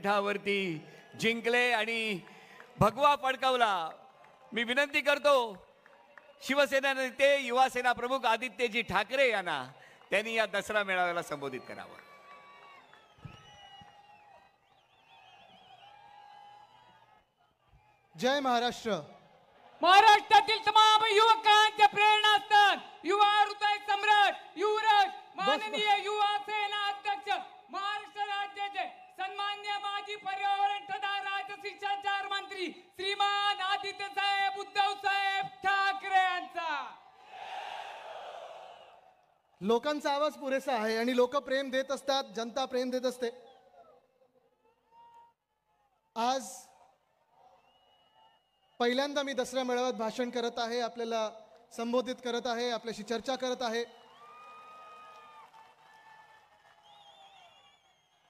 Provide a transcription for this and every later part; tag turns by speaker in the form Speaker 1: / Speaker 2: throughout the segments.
Speaker 1: व्यासपीठावरती जिंकले आणि भगवा फडकावला. मी विनंती करतो शिवसेना नेते युवा सेना प्रमुख आदित्यजी ठाकरे यांना त्यांनी या दसरा मेळाव्याला संबोधित करावं.
Speaker 2: जय महाराष्ट्र.
Speaker 3: महाराष्ट्रातील तमाम युवकांचे प्रेरणास्थान, युवा हृदय सम्राट, युवराज, माननीय युवा सेना अध्यक्ष, महाराष्ट्र राज्याचे सन्मान्य माजी पर्यावरण तथा राज्य शिष्टाचार मंत्री श्रीमान आदित्य साहेब उद्धव साहेब ठाकरे यांचा.
Speaker 2: लोकांचा आवाज पुरेसा आहे आणि लोक प्रेम देत असतात, जनता प्रेम देत असते. आज पहिल्यांदा मी दसरा मेळाव्यात भाषण करत आहे, आपल्याला संबोधित करत आहे, आपल्याशी चर्चा करत आहे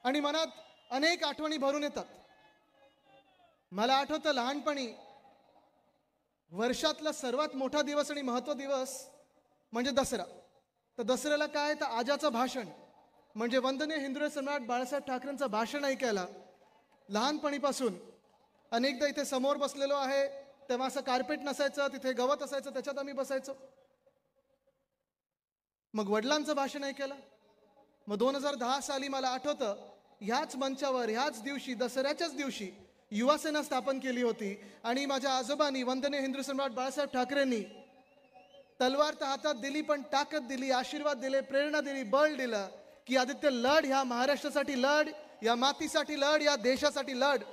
Speaker 2: आणि मनात अनेक आठवणी भरून येतात. मला आठवतं लहानपणी वर्षातला सर्वात मोठा दिवस आणि महत्त्वाचा दिवस म्हणजे दसरा. तर दसऱ्याला काय, तर आजाचं भाषण म्हणजे वंदनीय हिंदवी सम्राट बाळासाहेब ठाकरेंचं भाषण ऐकायला लहानपणीपासून अनेकदा इथे समोर बसलेलो आहे. तेव्हा असं कार्पेट नसायचं, तिथे गवत असायचं, त्याच्यात आम्ही बसायचो. मग वडिलांचं भाषण ऐकायला. मग 2010 साली मला आठवतं ह्याच मंचावर ह्याच दिवशी दसऱ्याच्याच दिवशी युवासेना स्थापन केली होती आणि माझ्या आजोबांनी वंदनीय हिंदवी सम्राट बाळासाहेब ठाकरेंनी तलवार तर हातात दिली, पण ताकद दिली, आशीर्वाद दिले, प्रेरणा दिली, बळ दिलं की आदित्य लढ, ह्या महाराष्ट्रासाठी लढ, या मातीसाठी लढ, या देशासाठी लढ.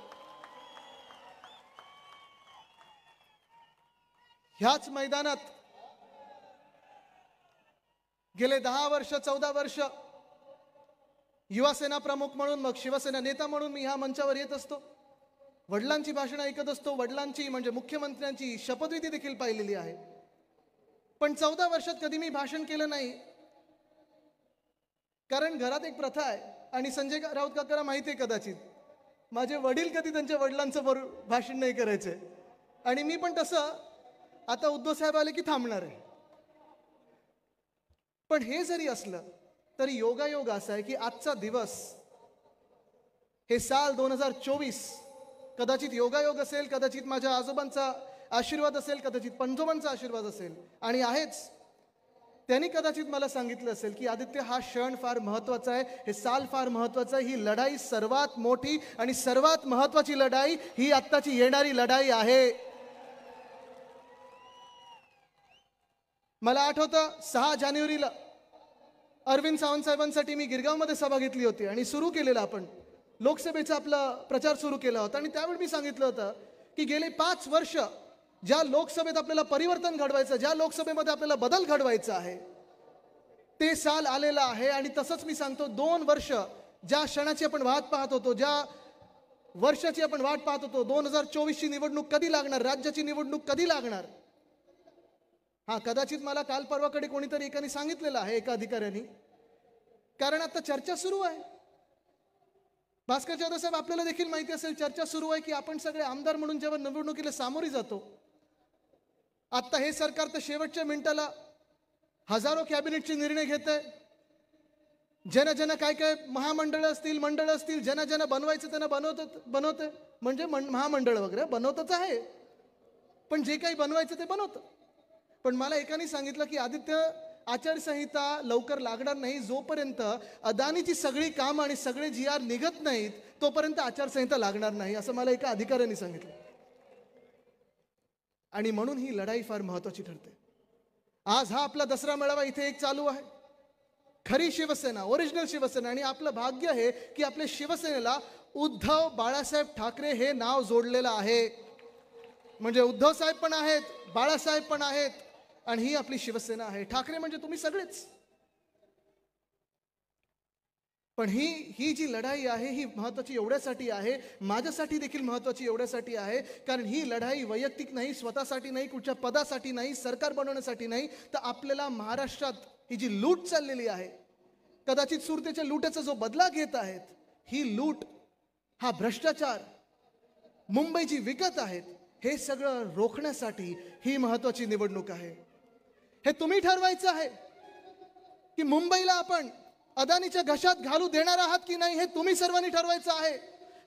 Speaker 2: ह्याच मैदानात गेले 10 वर्ष 14 वर्ष युवा सेना प्रमुख म्हणून, मग शिवसेना नेता म्हणून मी ह्या मंचावर येत असतो. वडिलांची भाषण ऐकत असतो, वडिलांची म्हणजे मुख्यमंत्र्यांची शपथविधी देखील पाहिलेली आहे. पण 14 वर्षात कधी मी भाषण केलं नाही, कारण घरात एक प्रथा आहे आणि संजय राऊत काकाला माहिती आहे कदाचित, माझे वडील कधी त्यांच्या वडिलांचं भाषण नाही करायचे आणि मी पण तसं आता उद्धव साहेब आले की थांबणार आहे. पण हे जरी असलं तरी योगायोग असा आहे की आजचा दिवस, हे साल 2024 कदाचित योगायोग असेल, कदाचित माझ्या आजोबांचा आशीर्वाद असेल, कदाचित पंजोबांचा आशीर्वाद असेल आणि आहेच. त्यांनी कदाचित मला सांगितलं असेल की आदित्य हा क्षण फार महत्वाचा आहे, हे साल फार महत्वाचं आहे, ही लढाई सर्वात मोठी आणि सर्वात महत्वाची लढाई ही आत्ताची येणारी लढाई आहे. मला आठवतं 6 जानेवारीला अरविंद सावंत साहेबांसाठी मी गिरगावमध्ये सभा घेतली होती आणि सुरू केलेला आपण लोकसभेचा आपला प्रचार सुरू केला होता आणि त्यावेळी मी सांगितलं होतं की गेले 5 वर्ष ज्या लोकसभेत आपल्याला परिवर्तन घडवायचं, ज्या लोकसभेमध्ये आपल्याला बदल घडवायचा आहे, ते साल आलेलं आहे. आणि तसंच मी सांगतो 2 वर्ष ज्या क्षणाची आपण वाट पाहत होतो, ज्या वर्षाची आपण वाट पाहत होतो, 2024ची निवडणूक कधी लागणार, राज्याची निवडणूक कधी लागणार. हा, कदाचित मला काल परवाकडे कोणीतरी एकाने सांगितलेलं आहे, एका अधिकाऱ्यांनी, कारण आता चर्चा सुरू आहे. भास्कर जाधव साहेब, आपल्याला देखील माहिती असेल चर्चा सुरू आहे की आपण सगळे आमदार म्हणून जेव्हा निवडणुकीला सामोरी जातो, आता हे सरकार तर शेवटच्या मिनिटाला हजारो कॅबिनेटचे निर्णय घेत आहे. ज्यांना काय काय महामंडळ असतील, मंडळ असतील, ज्यांना बनवायचं त्यांना बनवते, म्हणजे महामंडळ वगैरे बनवतच आहे, पण जे काही बनवायचं ते बनवतं. पण मला एकाने सांगितलं की आदित्य, आचारसंहिता लवकर लागणार नाही, जोपर्यंत अदानीची सगळी कामं आणि सगळे GR निघत नाहीत तोपर्यंत आचारसंहिता लागणार नाही, असं मला एका अधिकाऱ्याने सांगितलं. आणि म्हणून ही लढाई फार महत्वाची ठरते. आज हा आपला दसरा मेळावा इथे एक चालू आहे, खरी शिवसेना, ओरिजिनल शिवसेना. आणि आपलं भाग्य आहे की आपल्या शिवसेनेला उद्धव बाळासाहेब ठाकरे हे नाव जोडलेलं आहे. म्हणजे उद्धव साहेब पण आहेत, बाळासाहेब पण आहेत आणि ही आपली शिवसेना आहे. ठाकरे म्हणजे तुम्ही सगळेच. पण ही जी लढाई आहे ही महत्वाची एवढ्यासाठी आहे, माझ्यासाठी देखील महत्वाची एवढ्यासाठी आहे, कारण ही लढाई वैयक्तिक नाही, स्वतःसाठी नाही, कुठच्या पदासाठी नाही, सरकार बनवण्यासाठी नाही, तर आपल्याला महाराष्ट्रात ही जी लूट चाललेली आहे, कदाचित सुरतेच्या लूटाचा जो बदला घेत आहेत, ही लूट, हा भ्रष्टाचार, मुंबईची विकत आहेत, हे सगळं रोखण्यासाठी ही महत्वाची निवडणूक आहे. हे तुम्ही ठरवायचं आहे की मुंबईला आपण अदानीच्या घशात घालू देणार आहात की नाही, हे तुम्ही सर्वांनी ठरवायचं आहे.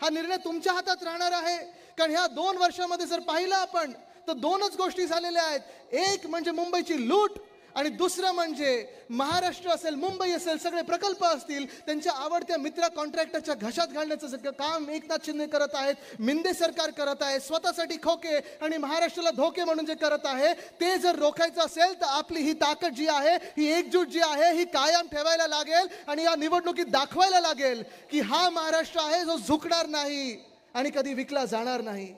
Speaker 2: हा निर्णय तुमच्या हातात राहणार आहे. कारण ह्या 2 वर्षामध्ये जर पाहिलं आपण तर 2च गोष्टी झालेल्या आहेत. एक म्हणजे मुंबईची लूट आणि दुसरं म्हणजे महाराष्ट्र असेल, मुंबई असेल, सगळे प्रकल्प असतील त्यांच्या आवडत्या मित्र कॉन्ट्रॅक्टरच्या घशात घालण्याचं काम एकनाथ शिंदे करत आहेत, मिंदे सरकार करत आहे. स्वतःसाठी खोके आणि महाराष्ट्राला धोके म्हणून जे करत आहे ते जर रोखायचं असेल तर आपली ही ताकद जी आहे, ही एकजूट जी आहे, ही कायम ठेवायला लागेल आणि या निवडणुकीत दाखवायला लागेल की हा महाराष्ट्र आहे जो झुकणार नाही आणि कधी विकला जाणार नाही.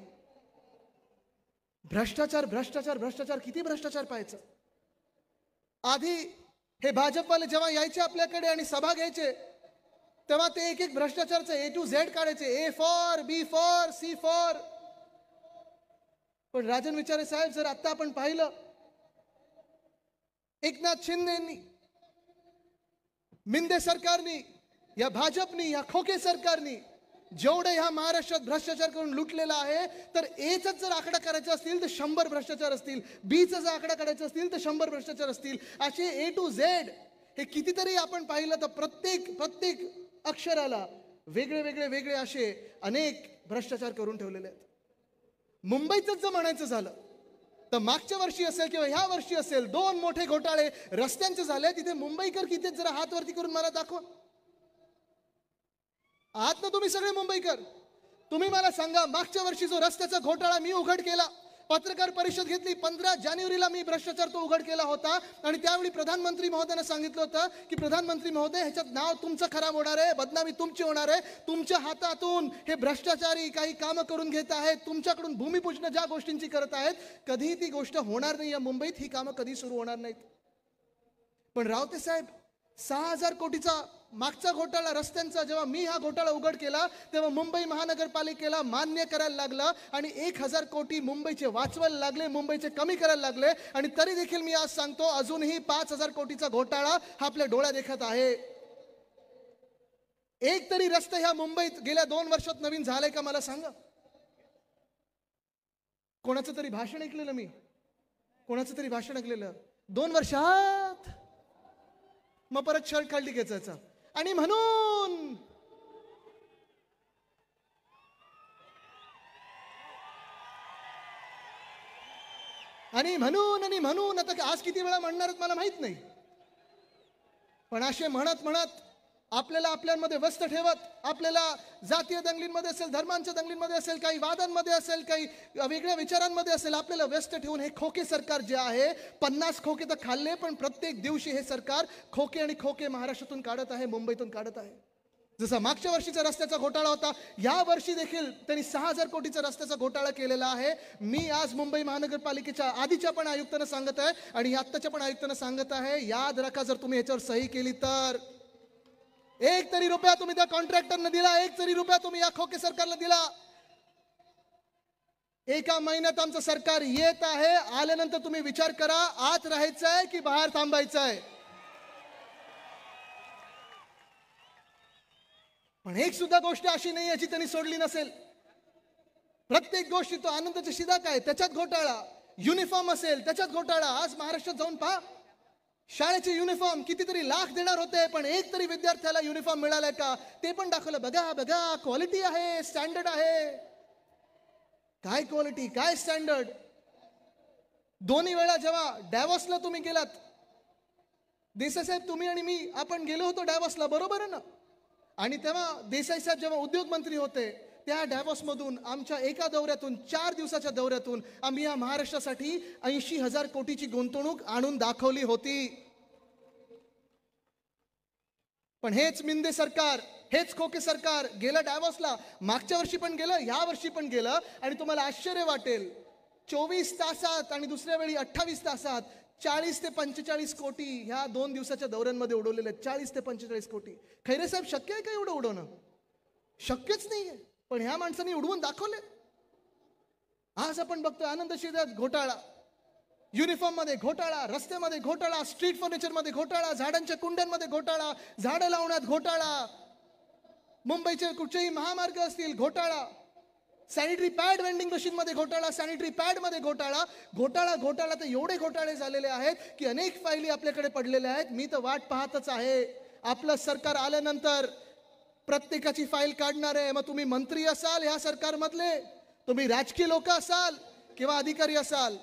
Speaker 2: भ्रष्टाचार भ्रष्टाचार भ्रष्टाचार, किती भ्रष्टाचार पाहायचं. आधी हे भाजपवाले जेव्हा यायचे आपल्याकडे आणि सभा घ्यायचे तेव्हा ते एक एक भ्रष्टाचारचं A to Z काढायचे, A for, B for, C for. पण राजन विचारे साहेब, जर आता आपण पाहिलं एकनाथ शिंदेंनी, मिंदे सरकारनी, या भाजपनी, या खोके सरकारनी जेवढे ह्या महाराष्ट्रात भ्रष्टाचार करून लुटलेला आहे, तर Aचा जर आकडा करायचा असतील तर 100 भ्रष्टाचार असतील, Bचा जर आकडा करायचा असतील तर 100 भ्रष्टाचार असतील. असे A to Z हे कितीतरी आपण पाहिलं तर प्रत्येक अक्षराला वेगळे वेगळे वेगळे असे अनेक भ्रष्टाचार करून ठेवलेले आहेत. मुंबईचं जर म्हणायचं झालं तर मागच्या वर्षी असेल किंवा ह्या वर्षी असेल 2 मोठे घोटाळे रस्त्यांचे झाले. तिथे मुंबईकर किती जरा हात वरती करून मला दाखवा. आहात ना तुम्ही सगळे मुंबईकर? तुम्ही मला सांगा, मागच्या वर्षी जो रस्त्याचा घोटाळा मी उघड केला, पत्रकार परिषद घेतली, 15 जानेवारीला मी भ्रष्टाचार तो उघड केला होता आणि त्यावेळी प्रधानमंत्री महोदयाने सांगितलं होतं की प्रधानमंत्री महोदय, ह्याच्यात नाव तुमचं खराब होणार आहे, बदनामी तुमची होणार आहे, तुमच्या हातातून हे भ्रष्टाचारी काही कामं करून घेत आहेत, तुमच्याकडून भूमिपूजन ज्या गोष्टींची करत आहेत, कधीही ती गोष्ट होणार नाही. या मुंबईत ही कामं कधी सुरू होणार नाहीत. पण रावते साहेब, 6,000 कोटीचा मागचा घोटाळा रस्त्यांचा जेव्हा मी हा घोटाळा उघड केला तेव्हा मुंबई महानगरपालिकेला मान्य करायला लागला आणि 1,000 कोटी मुंबईचे वाचवायला लागले, मुंबईचे कमी करायला लागले. आणि तरी देखील मी आज सांगतो, अजूनही 5,000 कोटीचा घोटाळा हा आपल्या डोळ्या देखत आहे. एक तरी रस्ता ह्या मुंबईत गेल्या 2 वर्षात नवीन झालाय का मला सांगा. कोणाचं तरी भाषण ऐकलेलं मी, कोणाचं तरी भाषण ऐकलेलं 2 वर्षात, मग परत शर्ट काढली घ्यायचा आणि म्हणून आता आज किती वेळा म्हणणार मला माहित नाही. पण असे म्हणत म्हणत आपल्याला आपल्यामध्ये व्यस्त ठेवत, आपल्याला जातीय दंगलींमध्ये असेल, धर्मांच्या दंगलींमध्ये असेल, काही वादांमध्ये असेल, काही वेगळ्या विचारांमध्ये असेल, आपल्याला व्यस्त ठेवून हे खोके सरकार जे आहे, 50 खोके तर खाल्ले, पण प्रत्येक दिवशी हे सरकार खोके आणि खोके महाराष्ट्रातून काढत आहे, मुंबईतून काढत आहे. जसा मागच्या वर्षीचा रस्त्याचा घोटाळा होता, या वर्षी देखील त्यांनी 6,000 कोटीचा रस्त्याचा घोटाळा केलेला आहे. मी आज मुंबई महानगरपालिकेच्या आधीच्या पण आयुक्तांना सांगत आहे आणि आत्ताच्या पण आयुक्तांना सांगत आहे, याद राखा, जर तुम्ही याच्यावर सही केली तर 1 तरी रुपया तुम्ही त्या कॉन्ट्रॅक्टरने दिला, 1 तरी रुपया तुम्ही या खोके सरकारला दिला. एका महिन्यात आमचं सरकार येत आहे, आल्यानंतर तुम्ही विचार करा, आत राहायचंय की बाहेर थांबायचंय. पण एक सुद्धा गोष्ट अशी नाही याची त्यांनी सोडली नसेल. प्रत्येक गोष्टी, तो आनंदाचा शिदा काय त्याच्यात घोटाळा, युनिफॉर्म असेल त्याच्यात घोटाळा. आज महाराष्ट्रात जाऊन पहा, शाळेचे युनिफॉर्म कितीतरी लाख देणार होते, पण एक तरी विद्यार्थ्याला युनिफॉर्म मिळालाय का ते पण दाखवलं. बघा बघा, क्वालिटी आहे, स्टँडर्ड आहे. काय क्वालिटी, काय स्टँडर्ड. दोन्ही वेळा जेव्हा डॅवॉसला तुम्ही गेलात, देसाई साहेब, तुम्ही आणि मी आपण गेलो होतो डॅवॉसला, बरोबर आहे ना. आणि तेव्हा देसाई साहेब जेव्हा उद्योग मंत्री होते, त्या डॅवॉसमधून आमच्या एका दौऱ्यातून, 4 दिवसाच्या दौऱ्यातून आम्ही या महाराष्ट्रासाठी 80,000 कोटीची गुंतवणूक आणून दाखवली होती. पण हेच मिंदे सरकार, हेच खोके सरकार गेलं डॅवॉसला. मागच्या वर्षी पण गेलं, या वर्षी पण गेलं. आणि तुम्हाला आश्चर्य वाटेल, 24 तासात आणि दुसऱ्या वेळी 28 तासात 40 ते 45 कोटी ह्या 2 दिवसाच्या दौऱ्यांमध्ये उडवलेले आहेत. 40 ते 45 कोटी. खैरे साहेब, शक्य आहे का एवढं उडवणं? शक्यच नाहीये. पण ह्या माणसांनी उडवून दाखवले. आज आपण बघतोय आनंद शिदात घोटाळा, युनिफॉर्म मध्ये घोटाळा, रस्त्यामध्ये घोटाळा, स्ट्रीट फर्निचर मध्ये घोटाळा, झाडांच्या कुंड्यांमध्ये घोटाळा, झाडं लावण्यात घोटाळा, मुंबईचे कुठचेही महामार्ग असतील घोटाळा, सॅनिटरी पॅड वेंडिंग मशीन मध्ये घोटाळा, सॅनिटरी पॅड मध्ये घोटाळा. घोटाळा तर एवढे घोटाळे झालेले आहेत की अनेक फायली आपल्याकडे पडलेल्या आहेत. मी तर वाट पाहतच आहे आपलं सरकार आल्यानंतर प्रत्येकाची फाईल काढणार आहे. मग तुम्ही मंत्री असाल ह्या सरकारमधले, तुम्ही राजकीय लोक असाल किंवा अधिकारी असाल,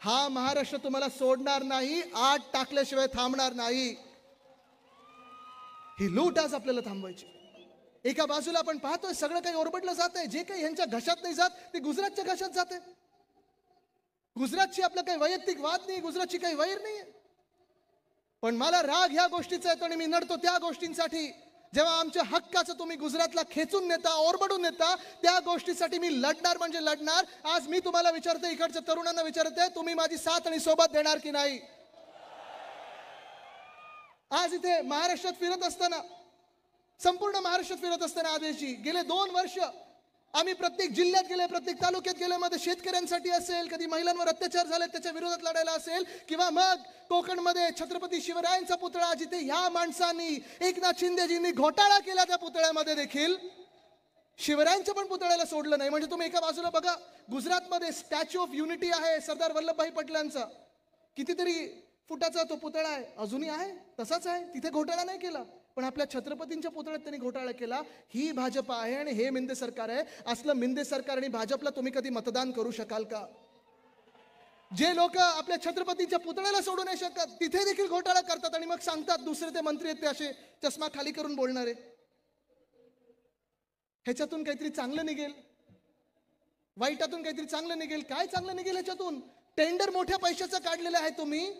Speaker 2: हा महाराष्ट्र तुम्हाला सोडणार नाही. आत टाकल्याशिवाय थांबणार नाही. ही लूट आज आपल्याला थांबवायची. एका बाजूला आपण पाहतोय सगळं काही ओरबडलं जात आहे. जे काही ह्यांच्या घशात नाही जात ते गुजरातच्या घशात जाते. गुजरातची आपला काही वैयक्तिक वाद नाही, गुजरातची काही वैर नाही. पण मला राग ह्या गोष्टीचा येतो आणि मी नडतो त्या गोष्टींसाठी. जेव्हा आमच्या हक्काचं तुम्ही गुजरातला खेचून नेता, ओरबडून नेता, त्या गोष्टीसाठी मी लढणार म्हणजे लढणार. आज मी तुम्हाला विचारते, इकडच्या तरुणांना विचारते, तुम्ही माझी साथ आणि सोबत देणार की नाही? आज इथे महाराष्ट्रात फिरत असताना, संपूर्ण महाराष्ट्रात फिरत असताना आदेशजी, गेले 2 वर्ष आम्ही प्रत्येक जिल्ह्यात गेले, प्रत्येक तालुक्यात गेले. मध्ये शेतकऱ्यांसाठी असेल, कधी महिलांवर अत्याचार झाले त्याच्या विरोधात लढायला असेल, किंवा मग कोकणमध्ये छत्रपती शिवरायांचा पुतळा, जिथे ह्या माणसांनी, एकनाथ शिंदेजींनी घोटाळा केला, त्या पुतळ्यामध्ये देखील शिवरायांच्या पण पुतळ्याला सोडलं नाही. म्हणजे तुम्ही एका बाजूला बघा, गुजरातमध्ये स्टॅच्यू ऑफ युनिटी आहे सरदार वल्लभभाई पटेलांचा, कितीतरी फुटाचा तो पुतळा आहे, अजूनही आहे, तसाच आहे, तिथे घोटाळा नाही केला. पण आपल्या छत्रपतींच्या पुतळ्यात त्यांनी घोटाळा केला. ही भाजप आहे आणि हे मिंदे सरकार आहे. असलं मिंदे सरकार आणि भाजपला तुम्ही कधी मतदान करू शकाल का? जे लोक आपल्या छत्रपतींच्या पुतळ्याला सोडू नाही शकत, तिथे देखील घोटाळा करतात आणि मग सांगतात दुसरे ते मंत्री आहेत ते असे चष्मा खाली करून बोलणारे. ह्याच्यातून काहीतरी चांगलं निघेल, वाईटातून काहीतरी चांगलं निघेल. काय चांगलं निघेल ह्याच्यातून? टेंडर मोठ्या पैशाचं काढलेलं आहे तुम्ही,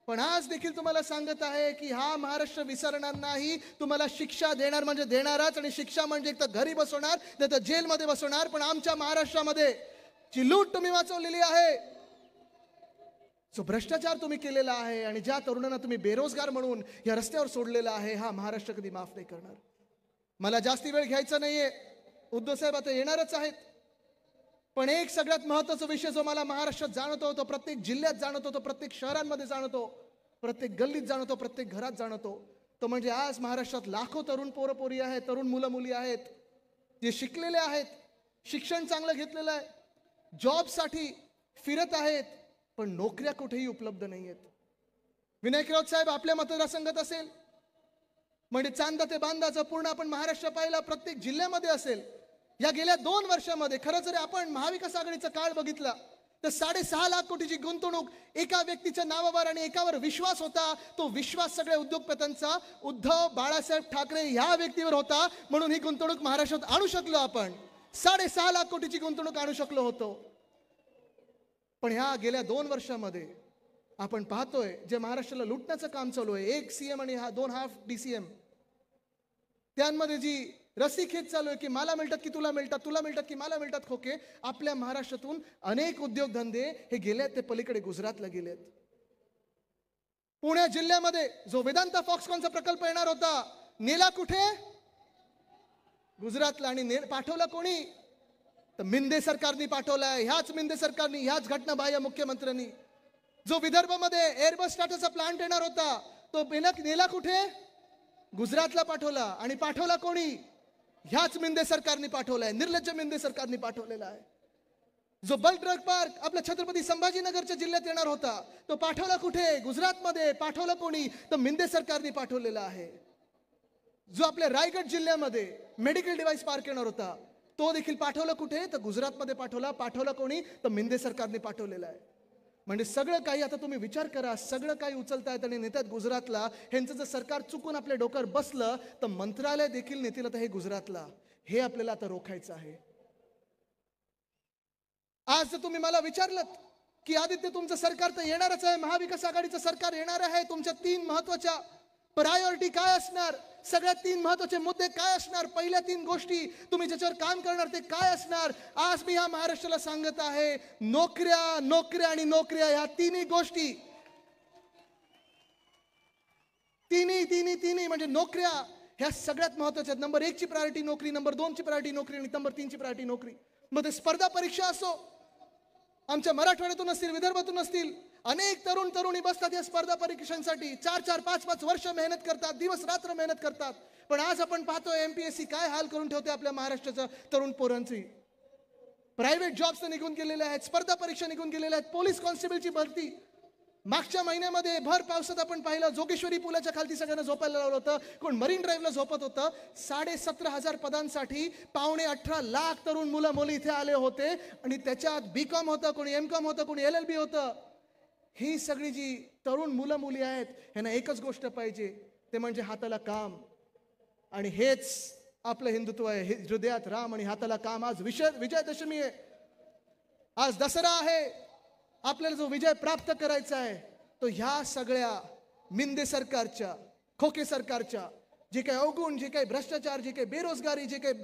Speaker 2: पण आज देखील तुम्हाला सांगत आहे की हा महाराष्ट्र विसरणार नाही. तुम्हाला शिक्षा देणार म्हणजे देणारच, आणि शिक्षा म्हणजे एक तर घरी बसवणार, नाही तर जेलमध्ये बसवणार. पण आमच्या महाराष्ट्रामध्ये जी लूट तुम्ही वाचवलेली आहे, जो भ्रष्टाचार तुम्ही केलेला आहे, आणि ज्या तरुणांना तुम्ही बेरोजगार म्हणून या रस्त्यावर सोडलेला आहे, हा महाराष्ट्र कधी माफ नाही करणार. मला जास्ती वेळ घ्यायचा नाहीये, उद्धव साहेब आता येणारच आहेत. पण एक सगळ्यात महत्त्वाचा विषय जो मला महाराष्ट्रात जाणवतो, तो प्रत्येक जिल्ह्यात जाणवतो, तो प्रत्येक शहरांमध्ये जाणवतो, प्रत्येक गल्लीत जाणवतो, प्रत्येक घरात जाणवतो, तो म्हणजे आज महाराष्ट्रात लाखो तरुण पोरपोरी आहेत, तरुण मुलं मुली आहेत, जे शिकलेले आहेत, शिक्षण चांगलं घेतलेलं आहे, जॉबसाठी फिरत आहेत, पण नोकऱ्या कुठेही उपलब्ध नाही आहेत. विनायक राऊत साहेब आपल्या मतदारसंघात असेल, म्हणजे चांदा ते बांधाचं पूर्ण आपण महाराष्ट्र पाहिला, प्रत्येक जिल्ह्यामध्ये असेल. या गेल्या 2 वर्षामध्ये खरं जर आपण महाविकास आघाडीचा काळ बघितला तर 6.5 लाख कोटीची गुंतवणूक एका व्यक्तीच्या नावावर आणि एकावर विश्वास होता. तो विश्वास सगळ्या उद्योगपत्यांचा उद्धव बाळासाहेब ठाकरे ह्या व्यक्तीवर होता, म्हणून ही गुंतवणूक महाराष्ट्रात आणू शकलो आपण. 6.5 लाख कोटीची गुंतवणूक आणू शकलो होतो. पण ह्या गेल्या 2 वर्षामध्ये आपण पाहतोय जे महाराष्ट्राला लुटण्याचं काम चालू आहे, 1 CM आणि 2 हाफ DCM, त्यांमध्ये जी रस्सीखेच चालू आहे की मला मिळतात की तुला मिळतात, तुला मिळतात की मला मिळतात खोके. आपल्या महाराष्ट्रातून अनेक उद्योगधंदे हे गेलेत ते पलीकडे गुजरातला गेलेत. पुणे जिल्ह्यामध्ये जो वेदांता फॉक्सकॉनचा प्रकल्प येणार होता, नेला कुठे? गुजरातला. आणि पाठवला कोणी? तर मिंदे सरकारनी पाठवलाय. ह्याच मिंदे सरकारनी, ह्याच घटनाबाह्य मुख्यमंत्र्यांनी. जो विदर्भामध्ये एअरबस टाटाचा प्लांट येणार होता, तो नेला कुठे? गुजरातला पाठवला. आणि पाठवला कोणी? ह्याच मिंदे सरकारने पाठवलाय, निर्लज्ज मिंदे सरकारने पाठवलेला आहे. जो बल्क ड्रग पार्क आपल्या छत्रपती संभाजीनगरच्या जिल्ह्यात येणार होता, तो पाठवला कुठे? गुजरातमध्ये. पाठवला कोणी? तर मिंदे सरकारने पाठवलेला आहे. जो आपल्या रायगड जिल्ह्यामध्ये मेडिकल डिव्हाइस पार्क येणार होता, तो देखील पाठवला कुठे? तर गुजरातमध्ये पाठवला. पाठवला कोणी? तर मिंदे सरकारने पाठवलेला आहे. म्हणजे सगळं काही, आता तुम्ही विचार करा, सगळं काही उचलतायत आणि नेतात गुजरातला. ह्यांचं जर सरकार चुकून आपल्या डोक्यावर बसलं तर मंत्रालय देखील नेतील आता हे गुजरातला. हे आपल्याला आता रोखायचं आहे. आज जर तुम्ही मला विचारलं की आदित्य तुमचं सरकार तर येणारच आहे, महाविकास आघाडीचं सरकार येणार आहे, तुमच्या 3 महत्वाच्या प्रायोरिटी काय असणार, सगळ्यात 3 महत्वाचे मुद्दे काय असणार, पहिल्या 3 गोष्टी तुम्ही ज्याच्यावर काम करणार ते काय असणार? आज मी या महाराष्ट्राला सांगत आहे, नोकऱ्या, नोकऱ्या आणि नोकऱ्या. ह्या 3 गोष्टी, तिन्ही म्हणजे नोकऱ्या ह्या सगळ्यात महत्वाच्या. नंबर 1 ची प्रायोरिटी नोकरी, नंबर 2 ची प्रायोरिटी नोकरी आणि नंबर 3 ची प्रायोरिटी नोकरी. मग ते स्पर्धा परीक्षा असो, आमच्या मराठवाड्यातून असतील, विदर्भातून असतील, अनेक तरुणी बसतात या स्पर्धा परीक्षांसाठी. 4-4, 5-5 वर्ष मेहनत करतात, दिवस रात्र मेहनत करतात. पण आज आपण पाहतोय MPSC काय हाल करून ठेवते आपल्या महाराष्ट्राच्या तरुण पोरांची. प्रायव्हेट जॉब्स निघून गेलेले आहेत, स्पर्धा परीक्षा निघून गेलेल्या आहेत, पोलीस कॉन्स्टेबलची भरती मागच्या महिन्यामध्ये भर पावसात आपण पाहिलं, जोगेश्वरी पुलाच्या खालती सगळ्यांना झोपायला लावलं होतं, कोण मरीन ड्राईव्हला झोपत होतं. 17,500 पदांसाठी 18.25 लाख तरुण मुलं मुली इथे आले होते आणि त्याच्यात BCom होतं, कोणी MCom होतं, कोणी LLB होतं. ही सगळी जी तरुण मुलं मुली आहेत, ह्यांना एकच गोष्ट पाहिजे, ते म्हणजे हाताला काम. आणि हेच आपलं हिंदुत्व आहे. हृदयात राम आणि हाताला काम. आज विजयादशमी आहे, आज दसरा आहे. आपल्याला जो विजय प्राप्त करायचा आहे तो ह्या सगळ्या मिंदे सरकारच्या, खोके सरकारच्या जे काही अवगुण, जे काही भ्रष्टाचार, जे काही बेरोजगारी, जे काही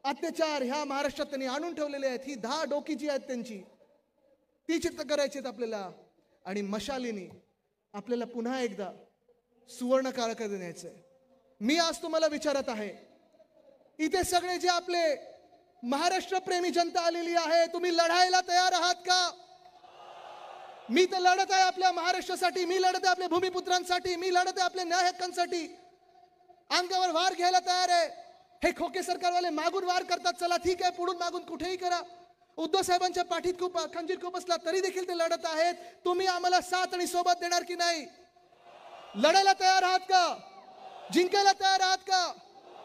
Speaker 2: अत्याचार ह्या महाराष्ट्रात त्यांनी आणून ठेवलेले आहेत, ही 10 डोकी जी आहेत त्यांची, ती चित्त करायची आहेत आपल्याला. आणि मशालीनी आपल्याला पुन्हा एकदा सुवर्ण काळाकडे न्यायचंय. मी आज तुम्हाला विचारत आहे, इथे सगळे जे आपले महाराष्ट्र प्रेमी जनता आलेली आहे, तुम्ही लढायला तयार आहात का? मी तर लढत आहे आपल्या महाराष्ट्रासाठी, मी लढत आहे आपल्या भूमिपुत्रांसाठी, मी लढत आहे आपल्या न्याय हक्कांसाठी. अंगावर वार घ्यायला तयार आहे. हे खोके सरकारवाले मागून वार करतात, चला ठीक आहे, पुढून मागून कुठेही करा. उद्धव साहेबांच्या पाठीत खूप खंजीर खूप असला तरी देखील ते लढत आहेत. तुम्ही आम्हाला साथ आणि सोबत देणार की नाही? लढायला तयार आहात का? जिंकायला तयार आहात का?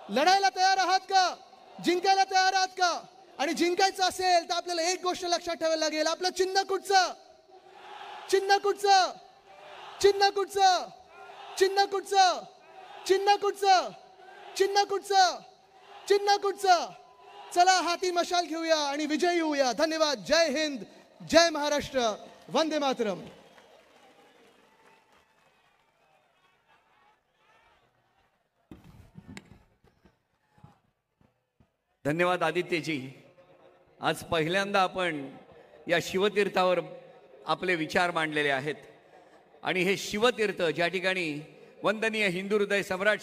Speaker 2: लढायला तयार आहात का? जिंकायला तयार आहात का? आणि जिंकायचं असेल तर आपल्याला एक गोष्ट लक्षात ठेवायला लागेल, आपलं चिन्ह कुठचं? चिन्ह कुठचं? चिन्ह कुठचं? चिन्ह कुठचं? चिन्ह कुठचं? चिन्ह कुठचं? चिन्ह कुठचं? चला हाती मशाल घेऊया आणि विजयी होऊया. धन्यवाद. जय हिंद, जय महाराष्ट्र, वंदे मातरम.
Speaker 1: धन्यवाद आदित्यजी. आज पहिल्यांदा आपण या शिवतीर्थावर आपले विचार मांडलेले आहेत आणि हे शिवतीर्थ ज्या ठिकाणी वंदनीय हिंदू हृदय सम्राट